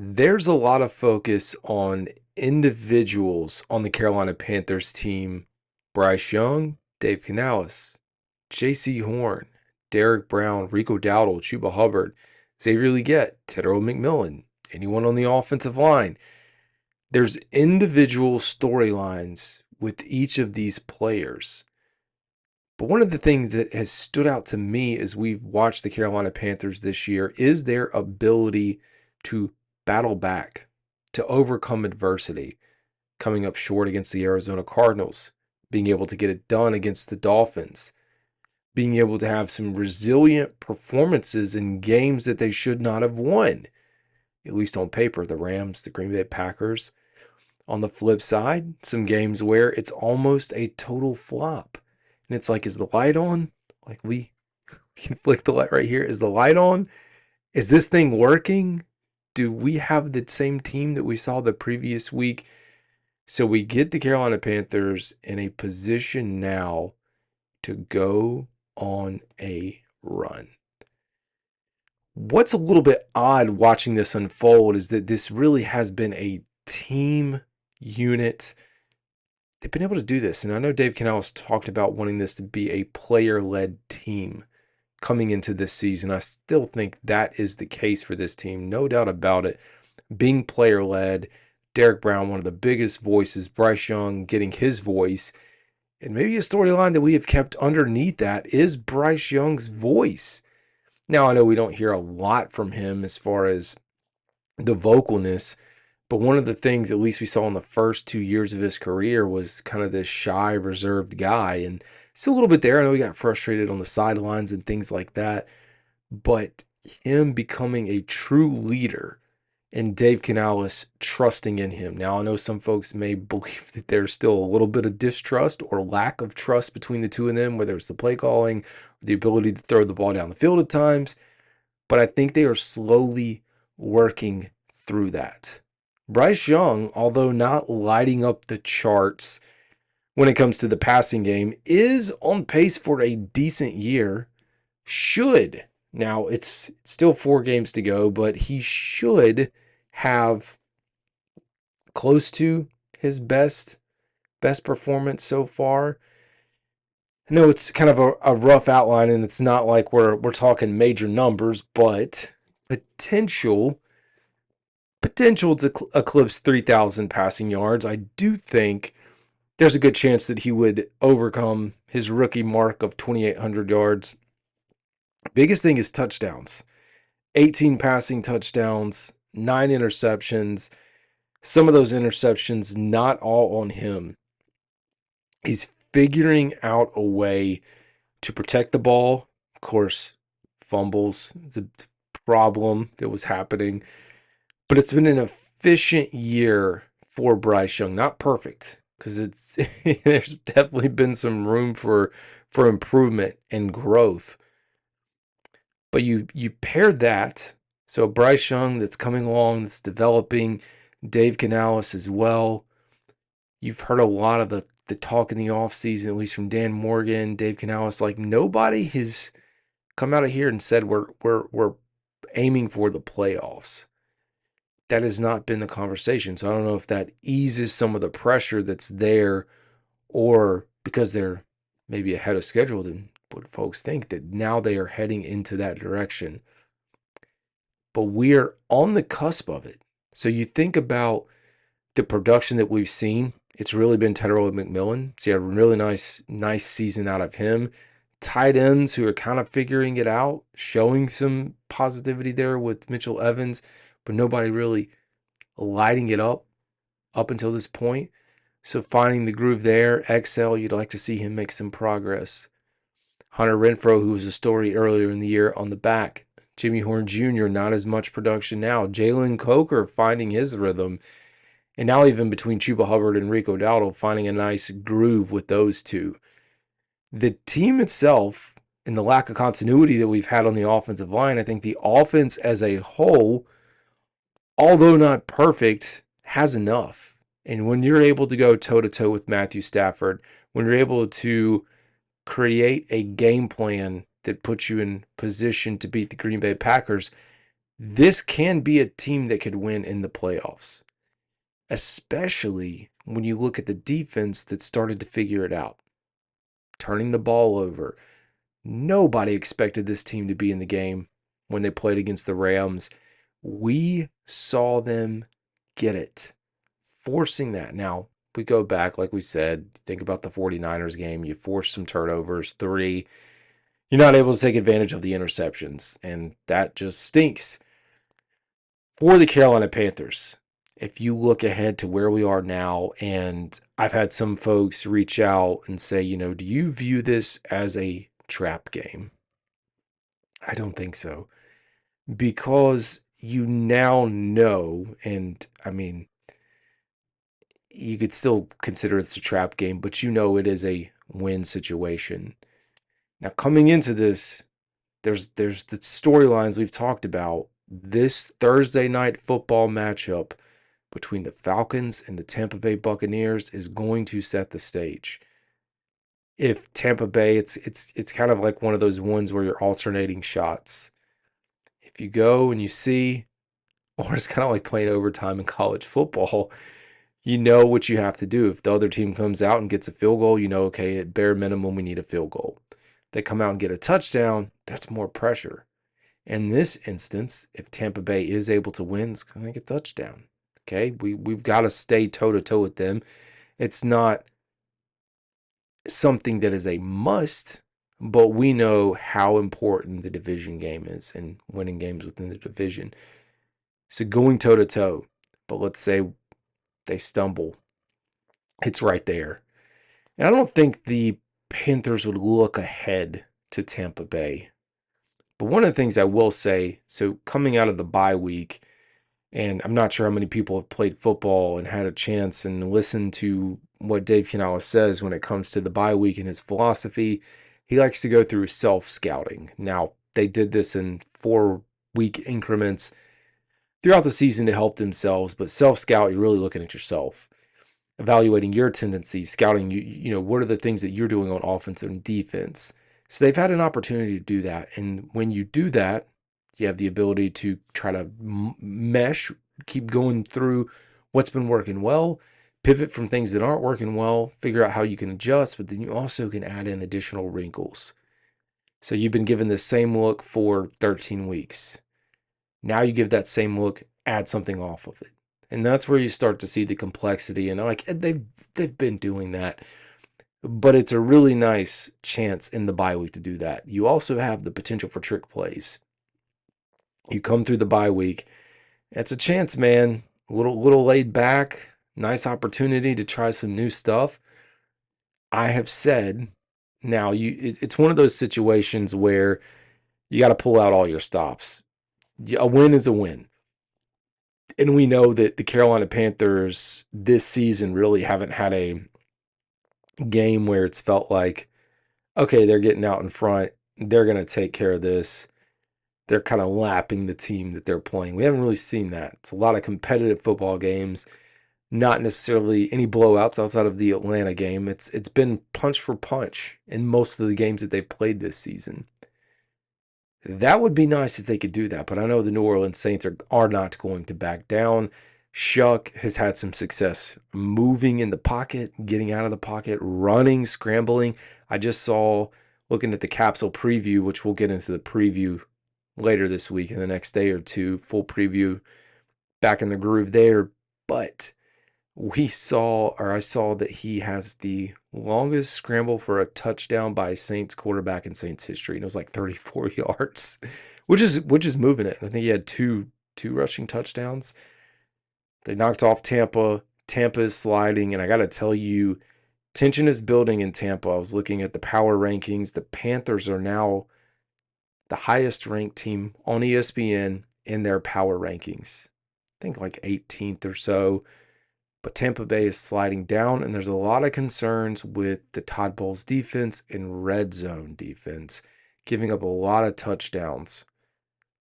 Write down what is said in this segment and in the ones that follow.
There's a lot of focus on individuals on the Carolina Panthers team. Bryce Young, Dave Canales, J.C. Horn, Derek Brown, Rico Dowdle, Chuba Hubbard, Xavier Legette, Tedero McMillan, anyone on the offensive line. There's individual storylines with each of these players. But one of the things that has stood out to me as we've watched the Carolina Panthers this year is their ability to battle back, to overcome adversity, coming up short against the Arizona Cardinals, being able to get it done against the Dolphins, being able to have some resilient performances in games that they should not have won, at least on paper, the Rams, the Green Bay Packers. On the flip side, some games where it's almost a total flop. And it's like, is the light on? Like we can flick the light right here. Is the light on? Is this thing working? Do we have the same team that we saw the previous week? So we get the Carolina Panthers in a position now to go on a run. What's a little bit odd watching this unfold is that this really has been a team unit. They've been able to do this. And I know Dave Canales talked about wanting this to be a player-led team coming into this season. I still think that is the case for this team. No doubt about it. Being player-led, Derek Brown, one of the biggest voices, Bryce Young getting his voice. And maybe a storyline that we have kept underneath that is Bryce Young's voice. Now, I know we don't hear a lot from him as far as the vocalness, but one of the things, at least we saw in the first 2 years of his career, was kind of this shy, reserved guy. And still a little bit there. I know he got frustrated on the sidelines and things like that. But him becoming a true leader and Dave Canales trusting in him. Now, I know some folks may believe that there's still a little bit of distrust or lack of trust between the two of them, whether it's the play calling, or the ability to throw the ball down the field at times. But I think they are slowly working through that. Bryce Young, although not lighting up the charts when it comes to the passing game, is on pace for a decent year. Should. Now, it's still 4 games to go, but he should have close to his best performance so far. I know it's kind of a rough outline, and it's not like we're talking major numbers, but potential to eclipse 3,000 passing yards. I do think there's a good chance that he would overcome his rookie mark of 2,800 yards. Biggest thing is touchdowns. 18 passing touchdowns, 9 interceptions. Some of those interceptions not all on him. He's figuring out a way to protect the ball. Of course, fumbles is a problem that was happening. But it's been an efficient year for Bryce Young. Not perfect, because it's there's definitely been some room for improvement and growth. But you pair that, so Bryce Young that's coming along, that's developing, Dave Canales as well. You've heard a lot of the talk in the offseason, at least from Dan Morgan, Dave Canales, like nobody has come out of here and said we're aiming for the playoffs. That has not been the conversation. So I don't know if that eases some of the pressure that's there, or because they're maybe ahead of schedule than what folks think, that now they are heading into that direction. But we're on the cusp of it. So you think about the production that we've seen. It's really been Tedero McMillan. So you had a really nice season out of him. Tight ends who are kind of figuring it out, showing some positivity there with Mitchell Evans, but nobody really lighting it up until this point. So finding the groove there, XL, you'd like to see him make some progress. Hunter Renfrow, who was a story earlier in the year, on the back. Jimmy Horn Jr., not as much production now. Jalen Coker finding his rhythm. And now even between Chuba Hubbard and Rico Dowdle, finding a nice groove with those two. The team itself, and the lack of continuity that we've had on the offensive line, I think the offense as a whole, although not perfect, has enough. And when you're able to go toe-to-toe with Matthew Stafford, when you're able to create a game plan that puts you in position to beat the Green Bay Packers, This can be a team that could win in the playoffs, especially when you look at the defense that started to figure it out, turning the ball over. Nobody expected this team to be in the game when they played against the Rams. We saw them get it, forcing that. Now, we go back, like we said, think about the 49ers game. You force some turnovers, 3. You're not able to take advantage of the interceptions, and that just stinks. For the Carolina Panthers, if you look ahead to where we are now, and I've had some folks reach out and say, do you view this as a trap game? I don't think so. Because you now know, and I mean, you could still consider it's a trap game, but it is a win situation. Now, coming into this, there's the storylines we've talked about. This Thursday night football matchup between the Falcons and the Tampa Bay Buccaneers is going to set the stage. If Tampa Bay, it's kind of like one of those ones where you're alternating shots. If you go and you see, or it's kind of like playing overtime in college football, you know what you have to do. If the other team comes out and gets a field goal, okay, at bare minimum, we need a field goal. They come out and get a touchdown, that's more pressure. In this instance, if Tampa Bay is able to win, it's going to get a touchdown. Okay, we've got to stay toe-to-toe with them. It's not something that is a must, but we know how important the division game is and winning games within the division. So going toe-to-toe, but let's say they stumble, it's right there. And I don't think the Panthers would look ahead to Tampa Bay. But one of the things I will say, so coming out of the bye week, and I'm not sure how many people have played football and had a chance and listened to what Dave Canales says when it comes to the bye week and his philosophy. He likes to go through self-scouting. Now, they did this in 4-week increments throughout the season to help themselves, but self-scout, you're really looking at yourself, evaluating your tendencies, scouting, what are the things that you're doing on offense and defense. So they've had an opportunity to do that. And when you do that, you have the ability to try to mesh, keep going through what's been working well, pivot from things that aren't working well, figure out how you can adjust, but then you also can add in additional wrinkles. So you've been given the same look for 13 weeks. Now you give that same look, add something off of it. And that's where you start to see the complexity. And like they've been doing that. But it's a really nice chance in the bye week to do that. You also have the potential for trick plays. You come through the bye week, it's a chance, man. A little laid back, nice opportunity to try some new stuff. I have said, now it's one of those situations where you got to pull out all your stops. A win is a win. And we know that the Carolina Panthers this season really haven't had a game where it's felt like, okay, they're getting out in front. They're going to take care of this. They're kind of lapping the team that they're playing. We haven't really seen that. It's a lot of competitive football games, not necessarily any blowouts outside of the Atlanta game. It's been punch for punch in most of the games that they've played this season. That would be nice if they could do that, but I know the New Orleans Saints are not going to back down. Shuck has had some success moving in the pocket, getting out of the pocket, running, scrambling. I just saw, looking at the capsule preview, which we'll get into the preview later this week in the next day or two, full preview, back in the groove there. But I saw that he has the longest scramble for a touchdown by a Saints quarterback in Saints history, and it was like 34 yards, which is moving it. I think he had two rushing touchdowns. They knocked off Tampa. Tampa is sliding, and I got to tell you, tension is building in Tampa. I was looking at the power rankings. The Panthers are now the highest ranked team on ESPN in their power rankings. I think like 18th or so. But Tampa Bay is sliding down, and there's a lot of concerns with the Todd Bowles defense and red zone defense, giving up a lot of touchdowns.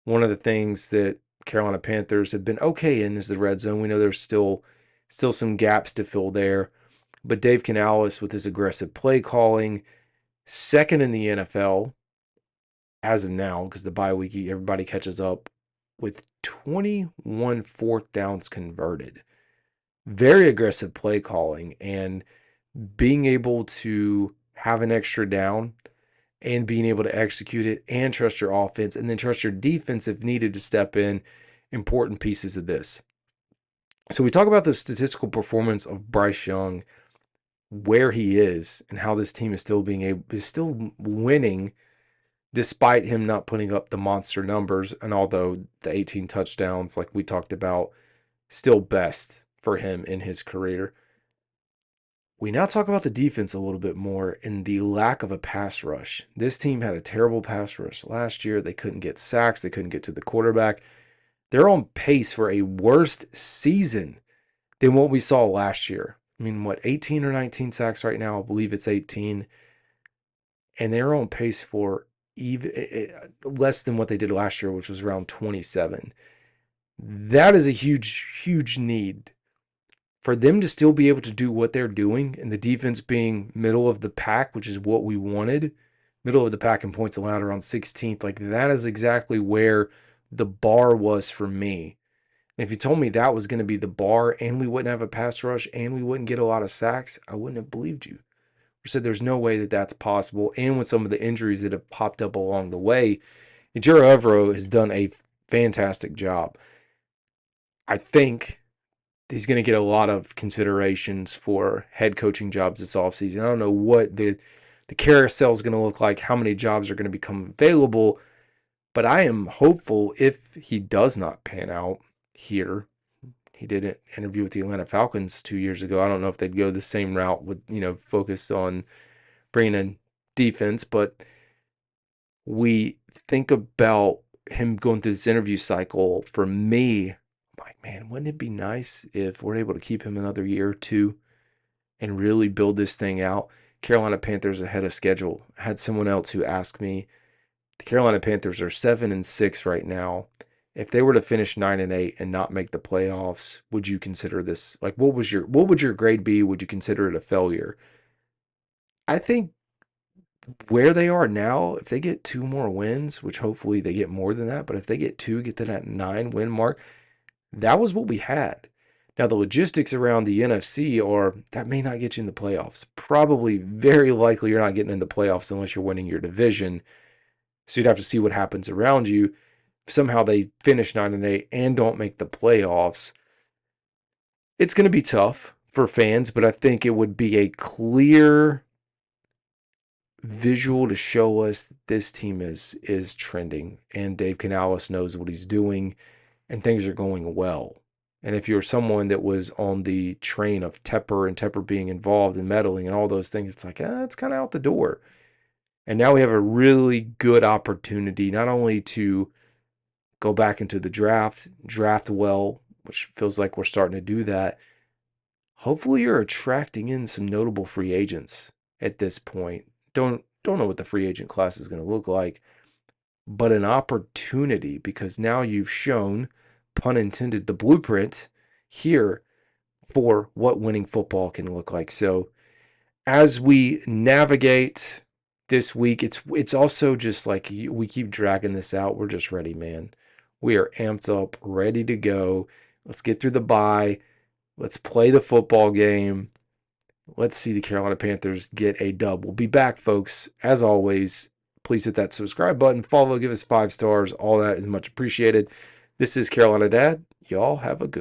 One of the things that Carolina Panthers have been okay in is the red zone. We know there's still some gaps to fill there. But Dave Canales, with his aggressive play calling, second in the NFL as of now, because the bye week, everybody catches up with 21 fourth downs converted. Very aggressive play calling and being able to have an extra down and being able to execute it and trust your offense and then trust your defense if needed to step in important pieces of this. So we talk about the statistical performance of Bryce Young, where he is and how this team is still winning despite him not putting up the monster numbers. And although the 18 touchdowns, like we talked about, still best for him in his career. We now talk about the defense a little bit more and the lack of a pass rush. This team had a terrible pass rush last year. They couldn't get sacks. They couldn't get to the quarterback. They're on pace for a worse season than what we saw last year. I mean, 18 or 19 sacks right now? I believe it's 18. And they're on pace for even less than what they did last year, which was around 27. That is a huge, huge need for them to still be able to do what they're doing, and the defense being middle of the pack, which is what we wanted, middle of the pack in points allowed around 16th. Like, that is exactly where the bar was for me. And if you told me that was going to be the bar and we wouldn't have a pass rush and we wouldn't get a lot of sacks, I wouldn't have believed you. I said there's no way that that's possible. And with some of the injuries that have popped up along the way, Ejiro Evero has done a fantastic job. I think he's going to get a lot of considerations for head coaching jobs this offseason. I don't know what the carousel is going to look like, how many jobs are going to become available, but I am hopeful if he does not pan out here. He did an interview with the Atlanta Falcons 2 years ago. I don't know if they'd go the same route with, focused on bringing in defense, but we think about him going through this interview cycle. For me, I'm like, man, wouldn't it be nice if we're able to keep him another year or two and really build this thing out? Carolina Panthers ahead of schedule. I had someone else who asked me, the Carolina Panthers are 7-6 right now. If they were to finish 9-8 and not make the playoffs, would you consider this, like, what would your grade be? Would you consider it a failure? I think where they are now, if they get 2 more wins, which hopefully they get more than that, but if they get 2, get to that 9-win mark, that was what we had. Now, the logistics around the NFC are that may not get you in the playoffs. Probably very likely you're not getting in the playoffs unless you're winning your division. So you'd have to see what happens around you. If somehow they finish 9-8 and don't make the playoffs, it's going to be tough for fans, but I think it would be a clear visual to show us this team is trending and Dave Canales knows what he's doing and things are going well. And if you're someone that was on the train of Tepper being involved in meddling and all those things, it's like, it's kind of out the door. And now we have a really good opportunity not only to go back into the draft well, which feels like we're starting to do that. Hopefully you're attracting in some notable free agents at this point. Don't know what the free agent class is going to look like, but an opportunity, because now you've shown, pun intended, the blueprint here for what winning football can look like. So as we navigate this week, it's also just like we keep dragging this out. We're just ready, man. We are amped up, ready to go. Let's get through the bye. Let's play the football game. Let's see the Carolina Panthers get a dub. We'll be back, folks. As always, please hit that subscribe button, follow, give us 5 stars. All that is much appreciated. This is Carolina Dad. Y'all have a good